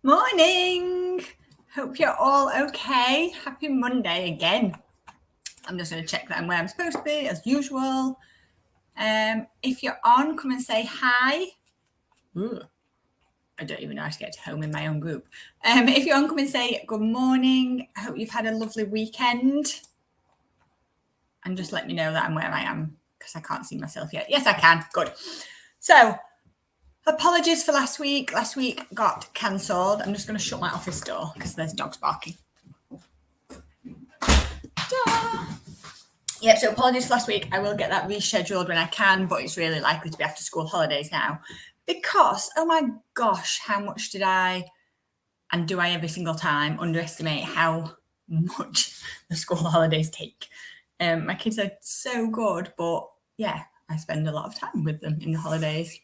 Morning. Hope you're all okay. Happy Monday again. I'm just going to check that I'm where I'm supposed to be as usual. If you're on, come and say hi. Ooh, I don't even know how to get to home in my own group. If you're on, come and say good morning. I hope you've had a lovely weekend. And just let me know that I'm where I am because I can't see myself yet. Yes, I can. Good. So, apologies for last week. Last week got cancelled. I'm just going to shut my office door because there's dogs barking. Yep, so apologies for last week. I will get that rescheduled when I can, but it's really likely to be after school holidays now because, oh my gosh, how much did I, and do I every single time, underestimate how much the school holidays take. My kids are so good, but yeah, I spend a lot of time with them in the holidays.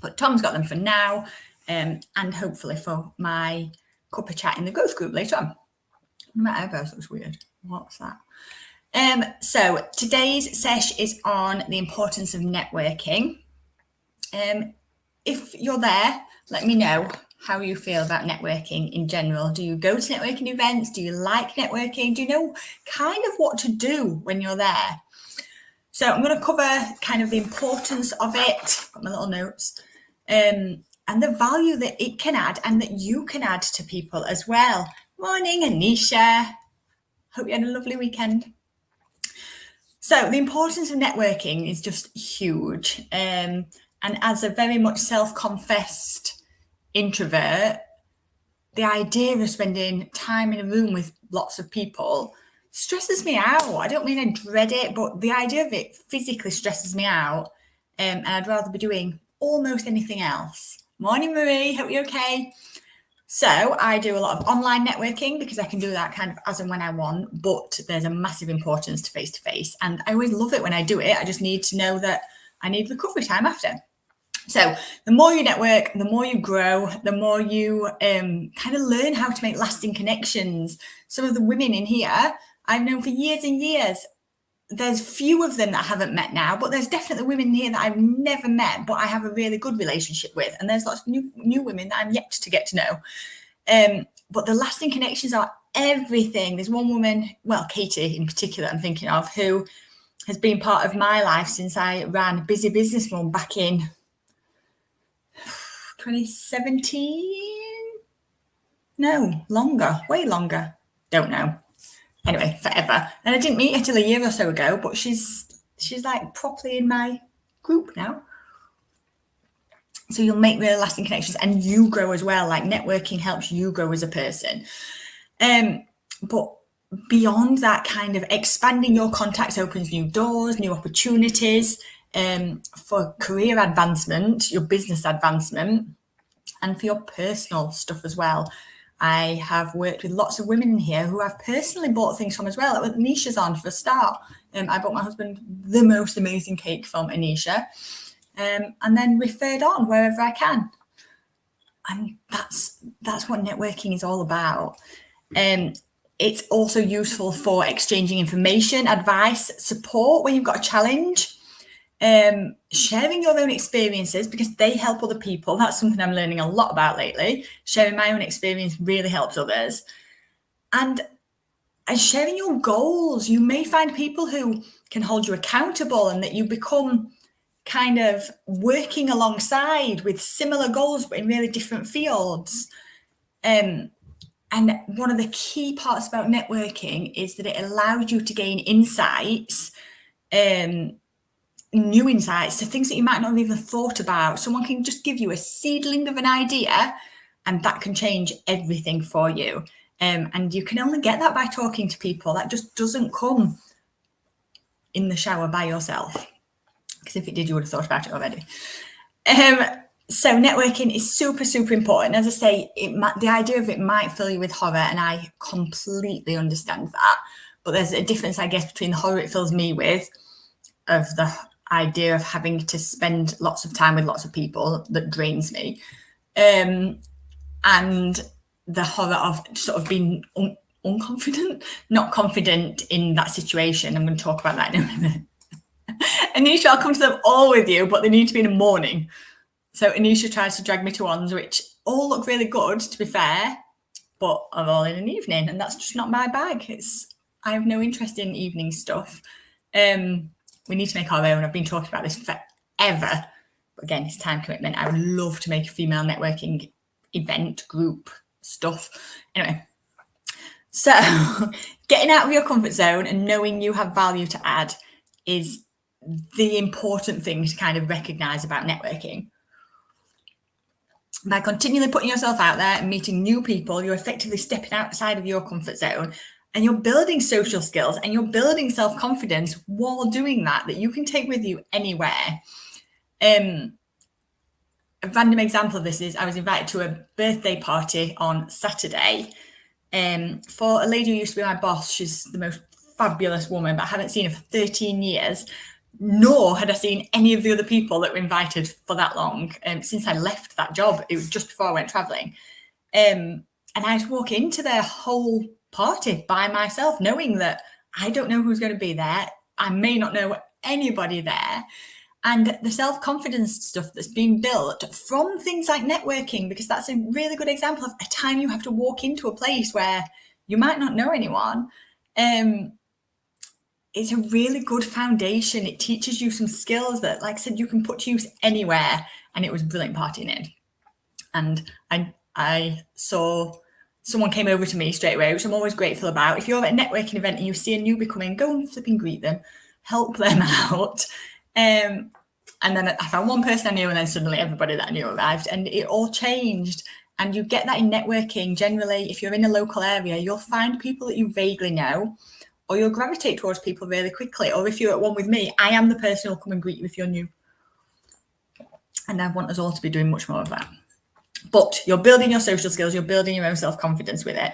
But Tom's got them for now, and hopefully for my cup of chat in the growth group later on. My eyebrows looks weird. What's that? So today's sesh is on the importance of networking. If you're there, let me know how you feel about networking in general. Do you go to networking events? Do you like networking? Do you know kind of what to do when you're there? So I'm going to cover kind of the importance of it, got my little notes, and the value that it can add and that you can add to people as well. Morning, Anisha. Hope you had a lovely weekend. So the importance of networking is just huge. And as a very much self-confessed introvert, the idea of spending time in a room with lots of people stresses me out. I don't mean I dread it, but the idea of it physically stresses me out. And I'd rather be doing almost anything else. Morning, Marie. Hope you're okay. So I do a lot of online networking because I can do that kind of as and when I want, but there's a massive importance to face-to-face. And I always love it when I do it. I just need to know that I need recovery time after. So the more you network, the more you grow, the more you kind of learn how to make lasting connections. Some of the women in here I've known for years and years. There's few of them that I haven't met now, but there's definitely women here that I've never met, but I have a really good relationship with. And there's lots of new women that I'm yet to get to know. But the lasting connections are everything. There's one woman, well, Katie in particular, I'm thinking of, who has been part of my life since I ran Busy Business Mum back in 2017. No, longer, way longer. Don't know. Anyway, forever. And I didn't meet her till a year or so ago, but she's like properly in my group now. So you'll make really lasting connections and you grow as well. Like networking helps you grow as a person. But beyond that, kind of expanding your contacts opens new doors, new opportunities for career advancement, your business advancement, and for your personal stuff as well. I have worked with lots of women in here who I've personally bought things from as well. That Anisha's on for a start. I bought my husband the most amazing cake from Anisha, and then referred on wherever I can. And that's what networking is all about. It's also useful for exchanging information, advice, support when you've got a challenge. Sharing your own experiences because they help other people. That's something I'm learning a lot about lately. Sharing my own experience really helps others. And sharing your goals. You may find people who can hold you accountable and that you become kind of working alongside with similar goals but in really different fields. And one of the key parts about networking is that it allows you to gain insights, new insights to things that you might not have even thought about. Someone can just give you a seedling of an idea and that can change everything for you. And you can only get that by talking to people. That just doesn't come in the shower by yourself. Because if it did, you would have thought about it already. So networking is super, super important. As I say, the idea of it might fill you with horror, and I completely understand that. But there's a difference, I guess, between the horror it fills me with, of the idea of having to spend lots of time with lots of people that drains me, and the horror of sort of being unconfident, not confident in that situation. I'm going to talk about that in a minute. Anisha, I'll come to them all with you, but they need to be in the morning. So Anisha tries to drag me to ones which all look really good, to be fair, but are all in an evening, and that's just not my bag. I have no interest in evening stuff. We need to make our own. I've been talking about this forever. But again, it's time commitment. I would love to make a female networking event group stuff. Anyway, so getting out of your comfort zone and knowing you have value to add is the important thing to kind of recognize about networking. By continually putting yourself out there and meeting new people, you're effectively stepping outside of your comfort zone, and you're building social skills and you're building self-confidence while doing that you can take with you anywhere. A random example of this is I was invited to a birthday party on Saturday for a lady who used to be my boss. She's the most fabulous woman, but I haven't seen her for 13 years. Nor had I seen any of the other people that were invited for that long since I left that job. It was just before I went traveling. And I had to walk into their whole party by myself, knowing that I don't know who's going to be there. I may not know anybody there. And the self-confidence stuff that's been built from things like networking, because that's a really good example of a time you have to walk into a place where you might not know anyone. It's a really good foundation. It teaches you some skills that, like I said, you can put to use anywhere. And it was brilliant partying in. And I saw someone came over to me straight away, which I'm always grateful about. If you're at a networking event and you see a newbie come in, go and flip and greet them, help them out. And then I found one person I knew, and then suddenly everybody that I knew arrived, and it all changed. And you get that in networking. Generally, if you're in a local area, you'll find people that you vaguely know, or you'll gravitate towards people really quickly. Or if you're at one with me, I am the person who'll come and greet you if you're new. And I want us all to be doing much more of that. But you're building your social skills, you're building your own self-confidence with it.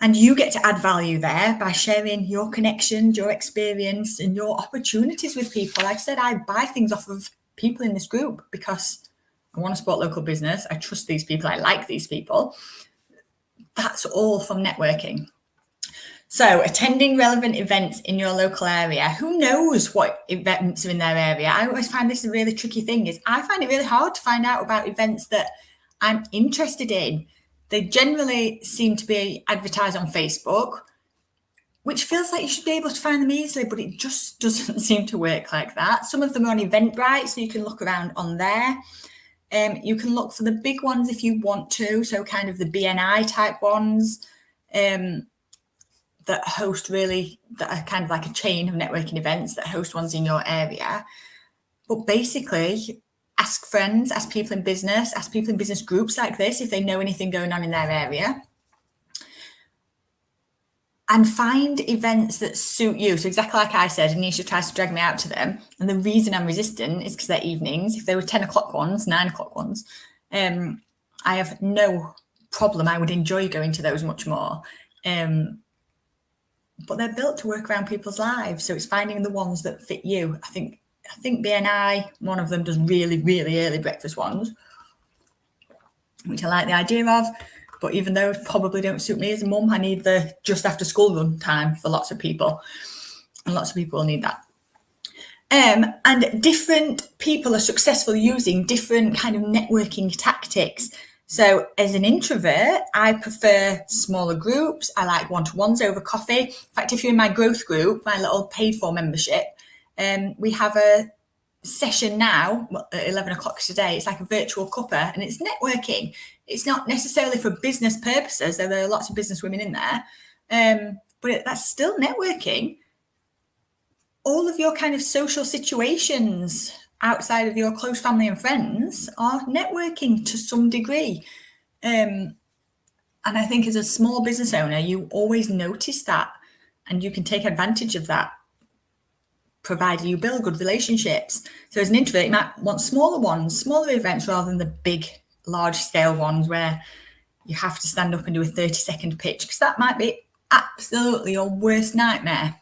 And you get to add value there by sharing your connections, your experience, and your opportunities with people. Like I said, I buy things off of people in this group because I want to support local business. I trust these people. I like these people. That's all from networking. So attending relevant events in your local area. Who knows what events are in their area? I always find this a really tricky thing. Is I find it really hard to find out about events that I'm interested in. They generally seem to be advertised on Facebook, which feels like you should be able to find them easily, but it just doesn't seem to work like that. Some of them are on Eventbrite, so you can look around on there. You can look for the big ones if you want to, so kind of the BNI type ones. That are kind of like a chain of networking events that host ones in your area. But basically, ask friends, ask people in business groups like this if they know anything going on in their area. And find events that suit you. So exactly like I said, Anisha tries to drag me out to them. And the reason I'm resistant is because they're evenings. If they were 10 o'clock ones, 9 o'clock ones, I have no problem. I would enjoy going to those much more. But they're built to work around people's lives. So it's finding the ones that fit you. I think BNI, one of them does really, really early breakfast ones, which I like the idea of. But even though it probably don't suit me as a mum, I need the just after school run time for lots of people. And lots of people will need that. And different people are successful using different kind of networking tactics. So as an introvert, I prefer smaller groups. I like one-to-ones over coffee. In fact, if you're in my growth group, my little paid-for membership, we have a session now at 11 o'clock today. It's like a virtual cuppa, and it's networking. It's not necessarily for business purposes, though there are lots of business women in there. But that's still networking. All of your kind of social situations outside of your close family and friends are networking to some degree. And I think as a small business owner, you always notice that, and you can take advantage of that, provided you build good relationships. So as an introvert, you might want smaller events rather than the big, large scale ones where you have to stand up and do a 30-second pitch, because that might be absolutely your worst nightmare.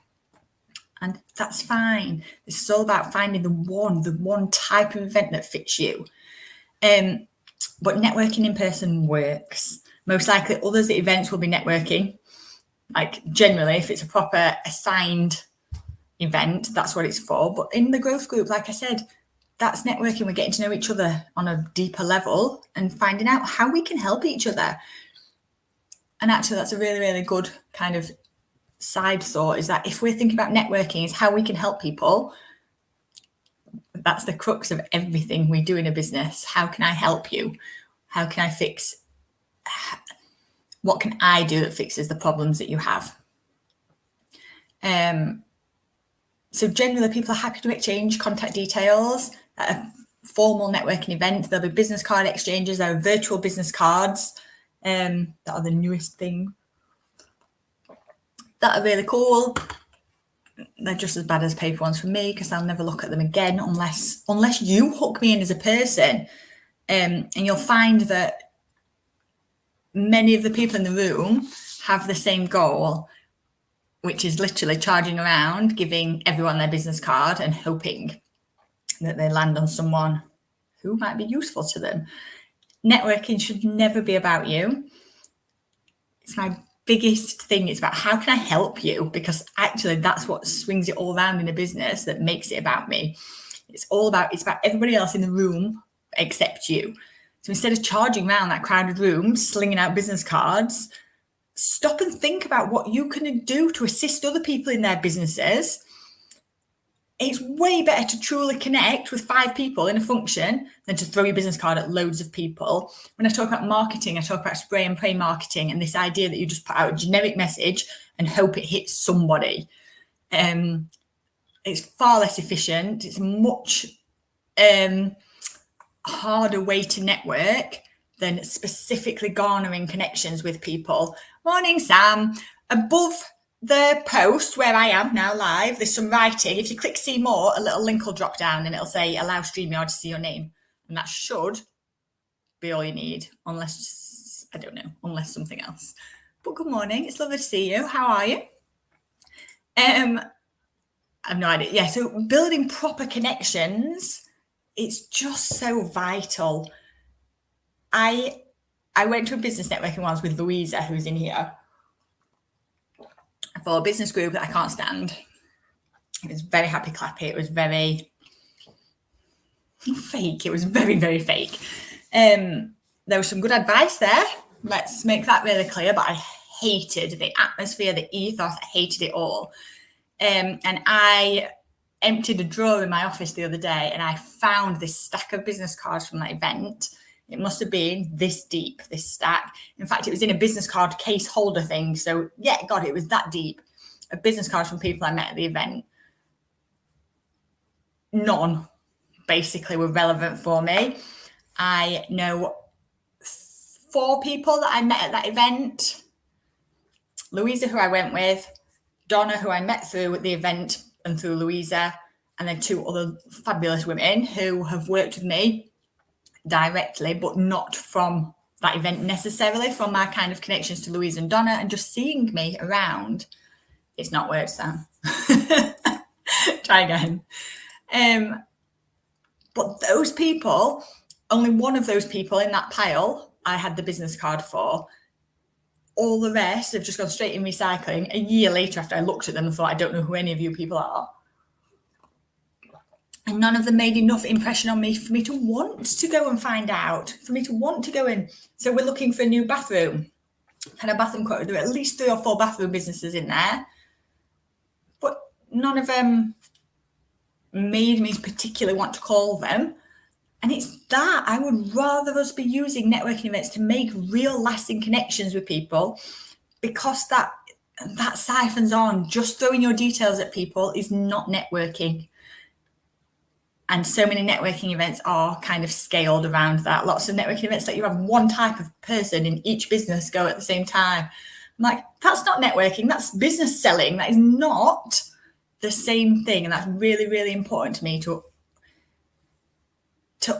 And that's fine. This is all about finding the one type of event that fits you. But networking in person works. Most likely others at events will be networking. Like generally, if it's a proper assigned event, that's what it's for. But in the growth group, like I said, that's networking. We're getting to know each other on a deeper level and finding out how we can help each other. And actually, that's a really, really good kind of side thought, is that if we're thinking about networking is how we can help people, that's the crux of everything we do in a business. How can I help you? How can I fix? What can I do that fixes the problems that you have? So generally, people are happy to exchange contact details at a formal networking event. There'll be business card exchanges. There are virtual business cards that are the newest thing. That are really cool. They're just as bad as paper ones for me because I'll never look at them again unless you hook me in as a person. And you'll find that many of the people in the room have the same goal, which is literally charging around, giving everyone their business card and hoping that they land on someone who might be useful to them. Networking should never be about you. It's my biggest thing. It's about how can I help you? Because actually that's what swings it all around in a business, that makes it about me. It's about everybody else in the room except you. So instead of charging around that crowded room, slinging out business cards, stop and think about what you can do to assist other people in their businesses. It's way better to truly connect with 5 people in a function than to throw your business card at loads of people. When I talk about marketing, I talk about spray and pray marketing and this idea that you just put out a generic message and hope it hits somebody. It's far less efficient. It's a much harder way to network than specifically garnering connections with people. Morning, Sam. Above the post where I am now live, there's some writing. If you click see more, a little link will drop down and it'll say allow StreamYard to see your name. And that should be all you need, unless, I don't know, unless something else. But good morning. It's lovely to see you. How are you? I have no idea. Yeah, so building proper connections, it's just so vital. I went to a business networking once with Louisa, who's in here, for a business group that I can't stand. It was very happy clappy. It was very fake. It was very, very fake. There was some good advice there. Let's make that really clear. But I hated the atmosphere, the ethos. I hated it all. And I emptied a drawer in my office the other day and I found this stack of business cards from that event. It must have been this deep, this stack. In fact, it was in a business card case holder thing. So yeah, God, it was that deep. A business card from people I met at the event. None basically were relevant for me. I know 4 people that I met at that event. Louisa, who I went with, Donna, who I met through the event and through Louisa, and then 2 other fabulous women who have worked with me directly, but not from that event necessarily, from my kind of connections to Louisa and Donna, and just seeing me around. It's not words, Sam. Try again. But those people, only one of those people in that pile I had the business card for. All the rest have just gone straight in recycling. A year later, after I looked at them and thought, I don't know who any of you people are. And none of them made enough impression on me for me to want to go and find out, for me to want to go in. So we're looking for a new bathroom. Had a bathroom quote. There were at least 3 or 4 bathroom businesses in there. But none of them made me particularly want to call them. And it's that I would rather us be using networking events to make real lasting connections with people, because that siphons on. Just throwing your details at people is not networking. And so many networking events are kind of scaled around that. Lots of networking events that you have one type of person in each business go at the same time. I'm like, that's not networking, that's business selling. That is not the same thing. And that's really, really important to me to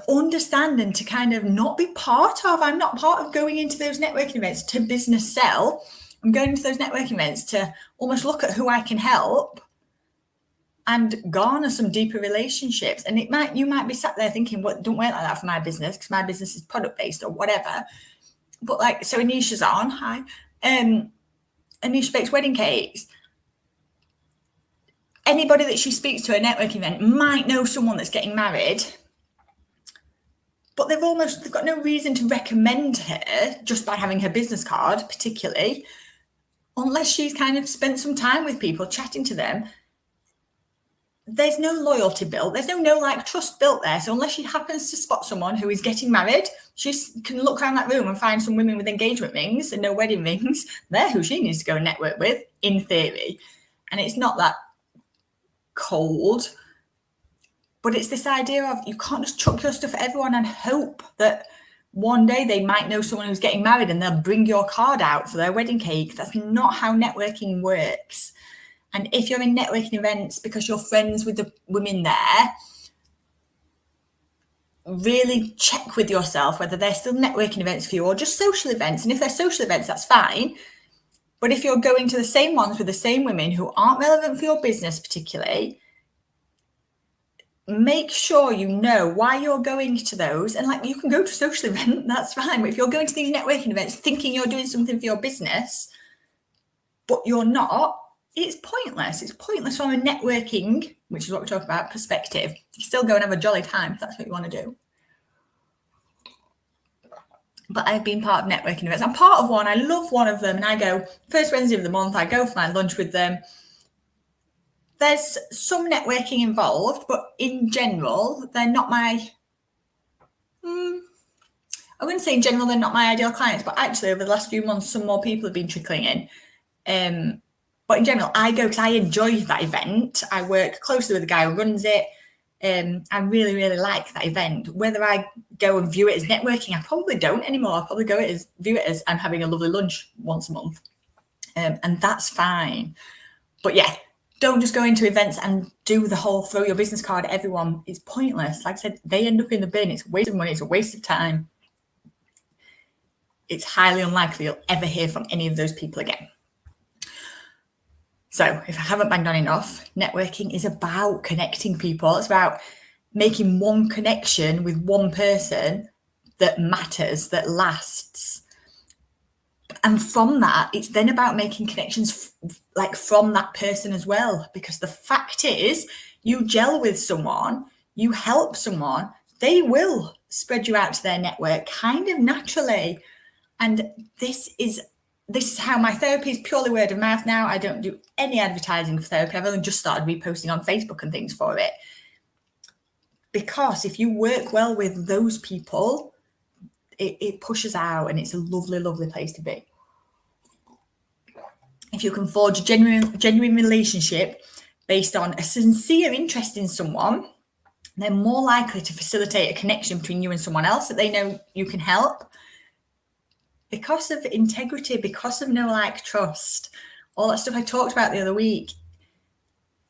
understand and to kind of not be part of. I'm not part of going into those networking events to business sell. I'm going into those networking events to almost look at who I can help and garner some deeper relationships. And you might be sat there thinking, well, don't work like that for my business, because my business is product based or whatever. But like, so Anisha's on, hi. Anisha bakes wedding cakes. Anybody that she speaks to at a networking event might know someone that's getting married but they've got no reason to recommend her just by having her business card, particularly, unless she's kind of spent some time with people, chatting to them. There's no loyalty built. There's no like trust built there. So unless she happens to spot someone who is getting married, she can look around that room and find some women with engagement rings and no wedding rings. They're who she needs to go and network with, in theory. And it's not that cold, but it's this idea of you can't just chuck your stuff at everyone and hope that one day they might know someone who's getting married and they'll bring your card out for their wedding cake. That's not how networking works. And if you're in networking events because you're friends with the women there, really check with yourself whether they're still networking events for you or just social events. And if they're social events, that's fine. But if you're going to the same ones with the same women who aren't relevant for your business particularly, make sure you know why you're going to those. And like, you can go to a social event, that's fine. But if you're going to these networking events thinking you're doing something for your business, but you're not, it's pointless. It's pointless from a networking, which is what we talk about, perspective. You still go and have a jolly time if that's what you want to do. But I've been part of networking events. I'm part of one. I love one of them. And I go first Wednesday of the month. I go for my lunch with them. There's some networking involved, but in general, they're not my... I wouldn't say in general they're not my ideal clients, but actually over the last few months, some more people have been trickling in. But in general, I go because I enjoy that event. I work closely with the guy who runs it. I really, really like that event. Whether I go and view it as networking, I probably don't anymore. I'll probably view it as I'm having a lovely lunch once a month. And that's fine. But yeah, don't just go into events and do the whole throw your business card at everyone. It's pointless. Like I said, they end up in the bin. It's a waste of money. It's a waste of time. It's highly unlikely you'll ever hear from any of those people again. So if I haven't banged on enough, networking is about connecting people. It's about making one connection with one person that matters, that lasts. And from that, it's then about making connections like from that person as well. Because the fact is, you gel with someone, you help someone, they will spread you out to their network kind of naturally. And this is how my therapy is purely word of mouth now. I don't do any advertising for therapy. I've only just started reposting on Facebook and things for it. Because if you work well with those people, it pushes out and it's a lovely, lovely place to be. If you can forge a genuine relationship based on a sincere interest in someone, they're more likely to facilitate a connection between you and someone else that they know you can help. Because of integrity, because of know, like, trust, all that stuff I talked about the other week,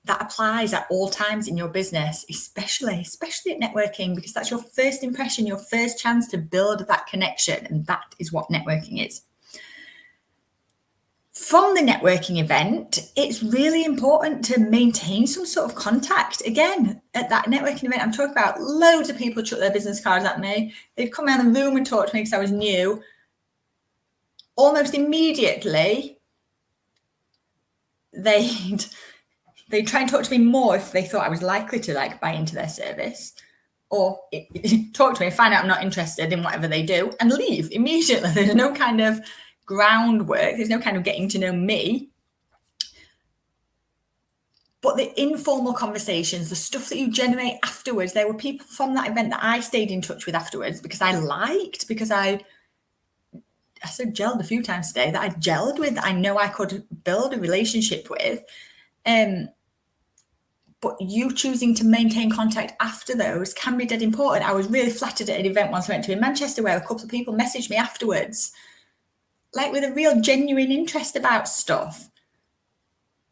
that applies at all times in your business, especially at networking, because that's your first impression, your first chance to build that connection. And that is what networking is. From the networking event, it's really important to maintain some sort of contact. Again, at that networking event, I'm talking about loads of people chuck their business cards at me. They'd come around the room and talk to me because I was new. Almost immediately, they'd try and talk to me more if they thought I was likely to like buy into their service, or talk to me, find out I'm not interested in whatever they do, and leave immediately. There's no kind of groundwork. There's no kind of getting to know me. But the informal conversations, the stuff that you generate afterwards, there were people from that event that I stayed in touch with afterwards because I said gelled a few times today, that I gelled with, that I know I could build a relationship with. But you choosing to maintain contact after those can be dead important. I was really flattered at an event once I went to in Manchester where a couple of people messaged me afterwards, like with a real genuine interest about stuff,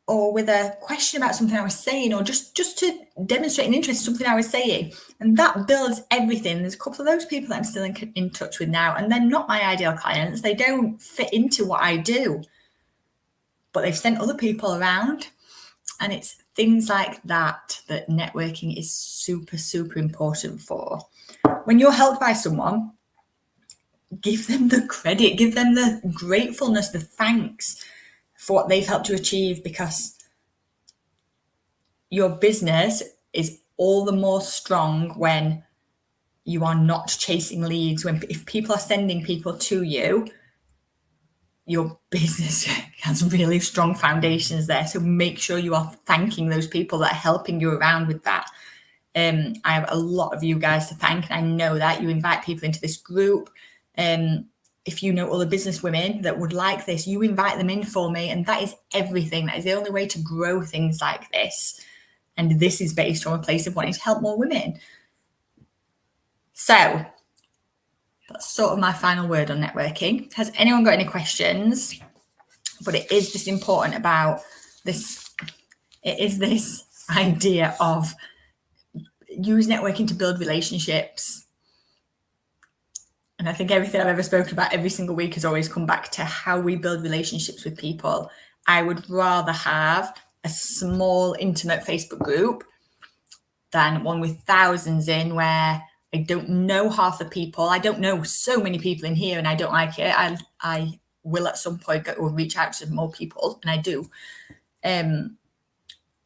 or with a question about something I was saying, or just to demonstrate an interest in something I was saying. And that builds everything. There's a couple of those people that I'm still in touch with now, and they're not my ideal clients. They don't fit into what I do, but they've sent other people around. And it's things like that networking is super, super important for. When you're helped by someone, give them the credit, give them the gratefulness, the thanks for what they've helped you achieve, because your business is all the more strong when you are not chasing leads. If people are sending people to you, your business has really strong foundations there. So make sure you are thanking those people that are helping you around with that. I have a lot of you guys to thank, and I know that you invite people into this group. If you know other business women that would like this, you invite them in for me, and that is everything. That is the only way to grow things like this. And this is based from a place of wanting to help more women. So that's sort of my final word on networking. Has anyone got any questions? But it is this important about this. It is this idea of use networking to build relationships. And I think everything I've ever spoken about every single week has always come back to how we build relationships with people. I would rather have a small, intimate Facebook group than one with thousands in where I don't know half the people. I don't know so many people in here and I don't like it. I will at some point go or reach out to more people, and I do.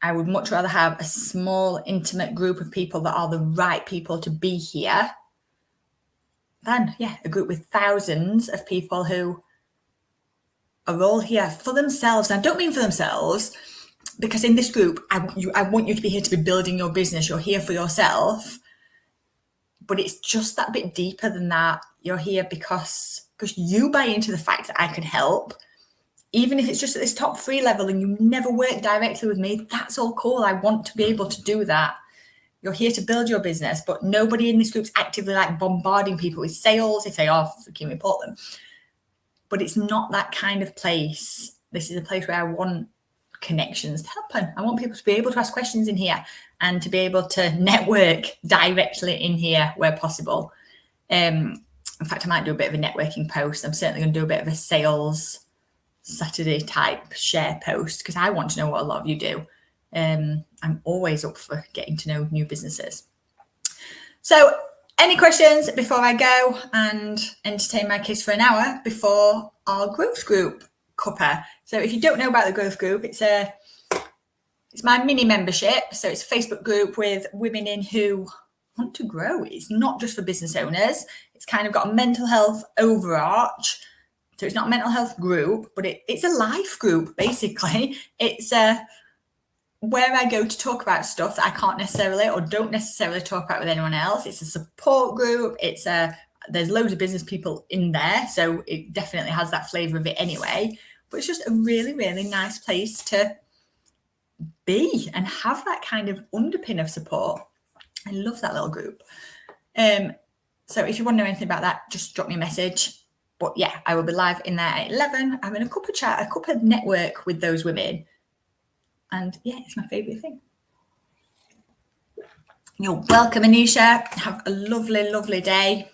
I would much rather have a small, intimate group of people that are the right people to be here than, a group with thousands of people who are all here for themselves. And I don't mean for themselves, because in this group, I want you to be here to be building your business. You're here for yourself. But it's just that bit deeper than that. You're here because you buy into the fact that I can help. Even if it's just at this top 3 level and you never work directly with me, that's all cool. I want to be able to do that. You're here to build your business, but nobody in this group's actively like bombarding people with sales if they are, freaking report them. But it's not that kind of place. This is a place where I want connections to happen. I want people to be able to ask questions in here and to be able to network directly in here where possible. In fact, I might do a bit of a networking post. I'm certainly going to do a bit of a sales Saturday type share post because I want to know what a lot of you do. I'm always up for getting to know new businesses. So any questions before I go and entertain my kids for an hour before our growth group cuppa? So if you don't know about the growth group, it's my mini membership. So it's a Facebook group with women in who want to grow. It's not just for business owners. It's kind of got a mental health overarch. So it's not a mental health group, but it's a life group, basically. It's where I go to talk about stuff that I can't necessarily or don't necessarily talk about with anyone else. It's a support group. There's loads of business people in there, so it definitely has that flavour of it anyway. But it's just a really, really nice place to be and have that kind of underpin of support. I love that little group. So if you want to know anything about that, just drop me a message. But I will be live in there at 11, having a cup of chat, a cup of network with those women. And it's my favourite thing. You're welcome, Anisha. Have a lovely, lovely day.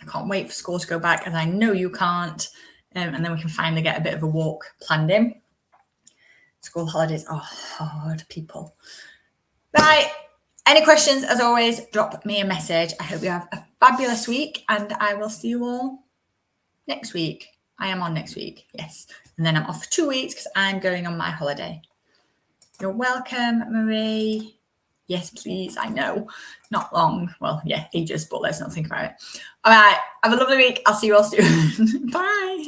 I can't wait for school to go back, as I know you can't. And then we can finally get a bit of a walk planned in. School holidays are hard, people. Right. Any questions, as always, drop me a message. I hope you have a fabulous week, and I will see you all next week. I am on next week, yes. And then I'm off for 2 weeks because I'm going on my holiday. You're welcome, Marie. Yes, please. I know. Not long. Well, ages, but let's not think about it. All right. Have a lovely week. I'll see you all soon. Bye.